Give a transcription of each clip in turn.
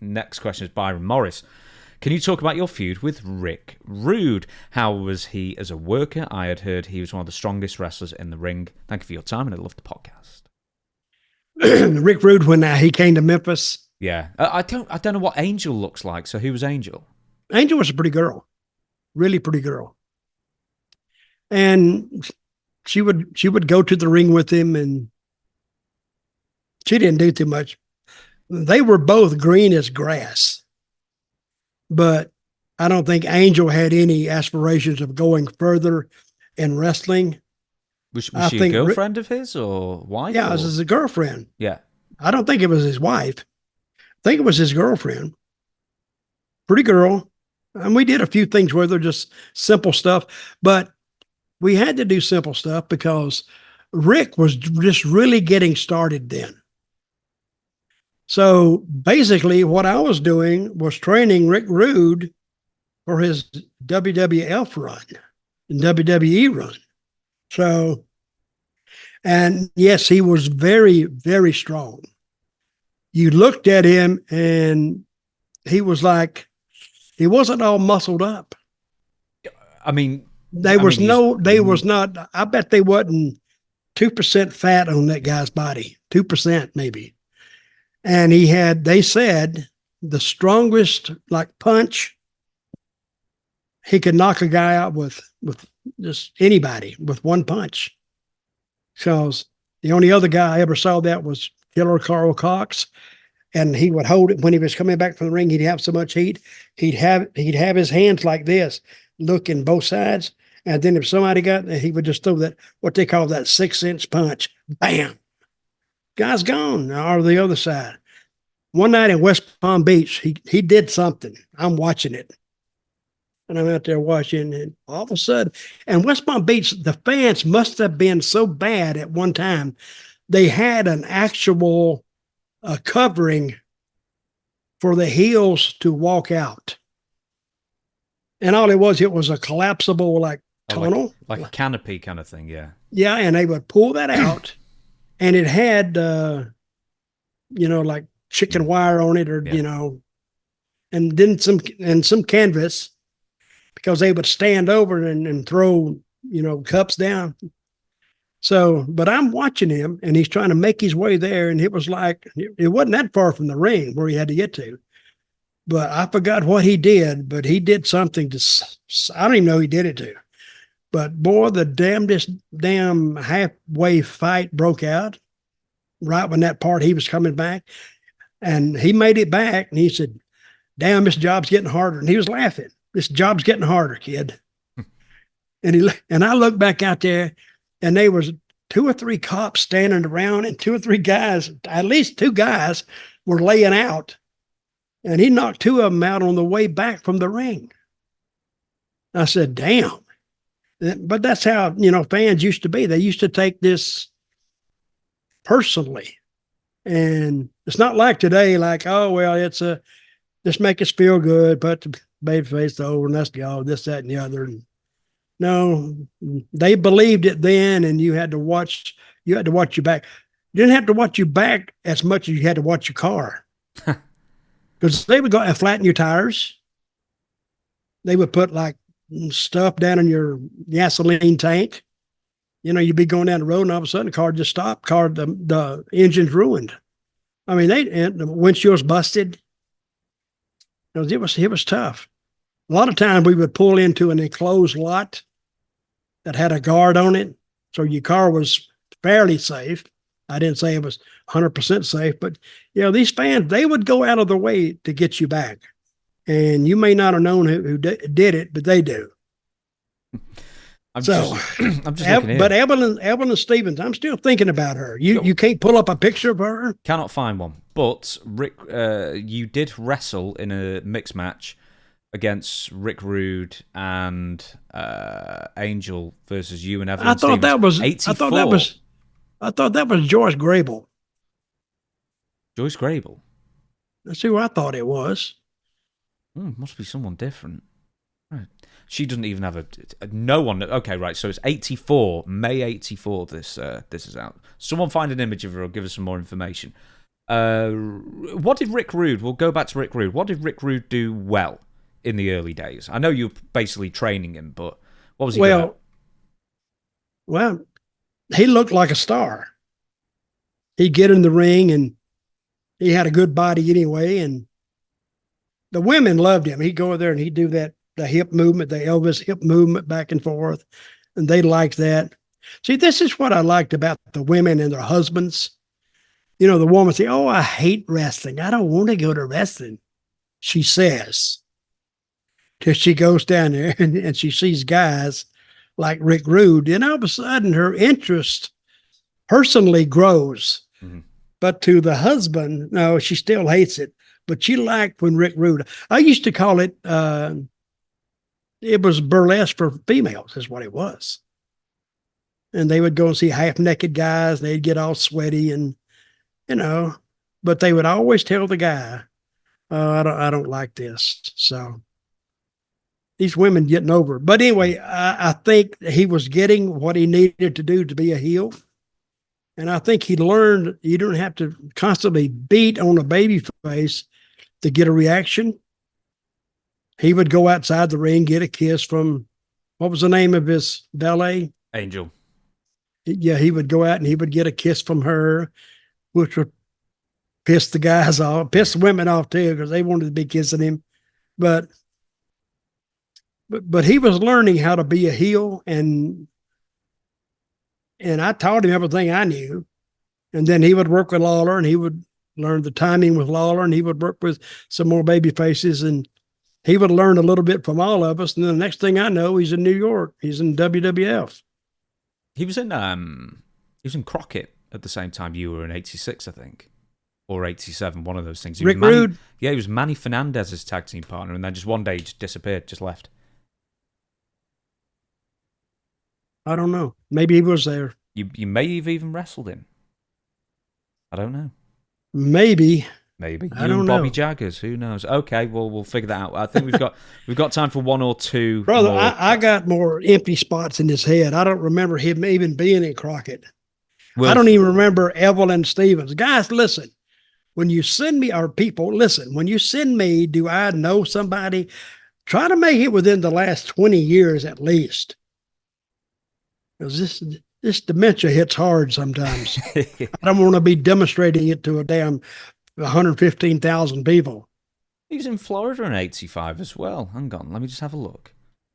Next question is Byron Morris. Can you talk about your feud with Rick Rude? How was he as a worker? I had heard he was one of the strongest wrestlers in the ring. Thank you for your time, and I love the podcast. Rick Rude, when he came to Memphis. Yeah, I don't know what Angel looks like. So who was Angel? Angel was a pretty girl, really pretty girl, and she would go to the ring with him, and she didn't do too much. They were both green as grass, but I don't think Angel had any aspirations of going further in wrestling. Was she a girlfriend of his or wife? Yeah, or? it was a girlfriend. Yeah. I don't think it was his wife. I think it was his girlfriend. Pretty girl. And we did a few things with her, just simple stuff. But we had to do simple stuff because Rick was just really getting started then. So basically what I was doing was training Rick Rude for his WWF run and WWE run. So, and yes, he was very, very strong. You looked at him and he was like, he wasn't all muscled up. I mean, I bet they wasn't 2% fat on that guy's body, 2% maybe. And they said the strongest punch, he could knock a guy out with just anybody with one punch. Because the only other guy I ever saw that was Killer Carl Cox. And he would hold it when he was coming back from the ring. He'd have so much heat. He'd have his hands like this, looking both sides. And then if somebody he would just throw that, what they call that 6-inch punch. Bam. Guy's gone. Or the other side. One night in West Palm Beach, he did something. I'm watching it. And I'm out there watching, and all of a sudden, and West Palm Beach, the fans must have been so bad at one time. They had an actual covering for the heels to walk out. And all it was a collapsible tunnel. Like a canopy kind of thing, yeah. Yeah, and they would pull that out, and it had, like chicken wire on it or, and then some canvas, because they would stand over and throw, cups down. So, but I'm watching him and he's trying to make his way there. And it was like, it wasn't that far from the ring where he had to get to, but I forgot what he did, but he did something I don't even know who he did it to, but boy, the damn halfway fight broke out right when that part he was coming back, and he made it back and he said, damn, this job's getting harder. And he was laughing. This job's getting harder, kid. And I looked back out there, and there was 2 or 3 cops standing around, and 2 or 3 guys, at least 2 guys, were laying out. And he knocked 2 of them out on the way back from the ring. I said, damn. But that's how, fans used to be. They used to take this personally. And it's not like today, oh, well, it's just make us feel good, put the baby face over, and let's go, this, that, and the other. And no, they believed it then, and you had to watch your back. You didn't have to watch your back as much as you had to watch your car. Because they would go and flatten your tires. They would put stuff down in your gasoline tank. You'd be going down the road and all of a sudden the car just stopped. The engine's ruined. I mean, the windshield's busted. It was tough. A lot of times we would pull into an enclosed lot that had a guard on it. So your car was fairly safe. I didn't say it was 100% safe, but these fans, they would go out of their way to get you back. And you may not have known who did it, but they do. I'm just looking but Evelyn Stevens, I'm still thinking about her. You can't pull up a picture of her? Cannot find one. But Rick, you did wrestle in a mixed match against Rick Rude and Angel versus you and Evelyn Stevens. I thought that was Joyce Grable. Joyce Grable? That's who I thought it was. Must be someone different. Right. She doesn't even have no one. Okay, right. So it's 84, May 84. This is out. Someone find an image of her or give us some more information. What did Rick Rude? We'll go back to Rick Rude. What did Rick Rude do well in the early days? I know you were basically training him, but what was he good at? Well, he looked like a star. He'd get in the ring, and he had a good body anyway, and the women loved him. He'd go over there and he'd do the hip movement, the Elvis hip movement back and forth, and they liked that. See, this is what I liked about the women and their husbands. You know, the woman say, "Oh, I hate wrestling. I don't want to go to wrestling," she says, till she goes down there and she sees guys like Rick Rude, and all of a sudden her interest personally grows. Mm-hmm. But to the husband, no, she still hates it. But she liked when Rick Rude. I used to call it was burlesque for females, is what it was. And they would go and see half naked guys. They'd get all sweaty and, you know, but they would always tell the guy, "Oh, I don't like this." So these women getting over. But anyway, I think he was getting what he needed to do to be a heel. And I think he learned you don't have to constantly beat on a baby face to get a reaction. He would go outside the ring, get a kiss from, what was the name of his valet? Angel. Yeah, he would go out and he would get a kiss from her, which would piss the guys off, piss the women off too, because they wanted to be kissing him. But he was learning how to be a heel, and I taught him everything I knew. And then he would work with Lawler, and he would learn the timing with Lawler, and he would work with some more baby faces, and he would learn a little bit from all of us. And then the next thing I know, he's in New York. He's in WWF. He was in Crockett at the same time you were in '86, I think, or '87, one of those things. Rick Rude? Yeah, he was Manny Fernandez's tag team partner, and then just one day he just disappeared, just left. I don't know. Maybe he was there. You may have even wrestled him. I don't know. Maybe. I don't know. Bobby Jaggers, who knows? Okay, well, we'll figure that out. I think we've got time for one or two. Brother, I got more empty spots in his head. I don't remember him even being in Crockett. I don't even remember Evelyn Stevens. Guys, listen. When you send me, or people, listen, when you send me, do I know somebody? Try to make it within the last 20 years at least. Because this dementia hits hard sometimes. I don't want to be demonstrating it to a damn 115,000 people. He was in Florida in '85 as well. Hang on, let me just have a look.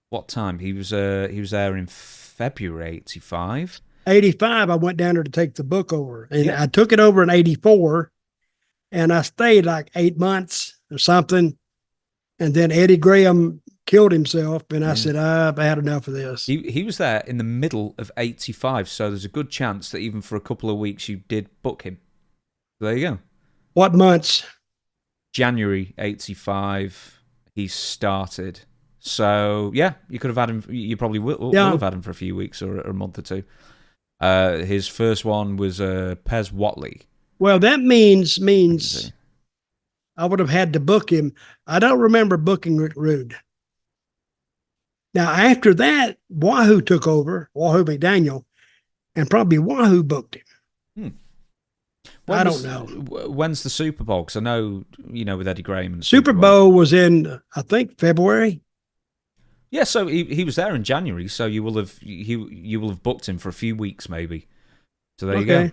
What time? He was there in February '85. '85, I went down there to take the book over. And I took it over in '84, and I stayed like 8 months or something. And then Eddie Graham killed himself, and I said, I've had enough of this. He was there in the middle of '85, so there's a good chance that even for a couple of weeks you did book him. So there you go. What months? January '85 he started. So yeah, you could have had him. You probably will have had him for a few weeks or a month or two. His first one was Pez Watley. Well, that means I would have had to book him. I don't remember booking Rick Rude. Now, after that, Wahoo took over, Wahoo McDaniel, and probably Wahoo booked him. I don't know. When's the Super Bowl? Because I know, with Eddie Graham. And Super Bowl was in, I think, February. Yeah, so he was there in January, so you will have booked him for a few weeks maybe. So there you go.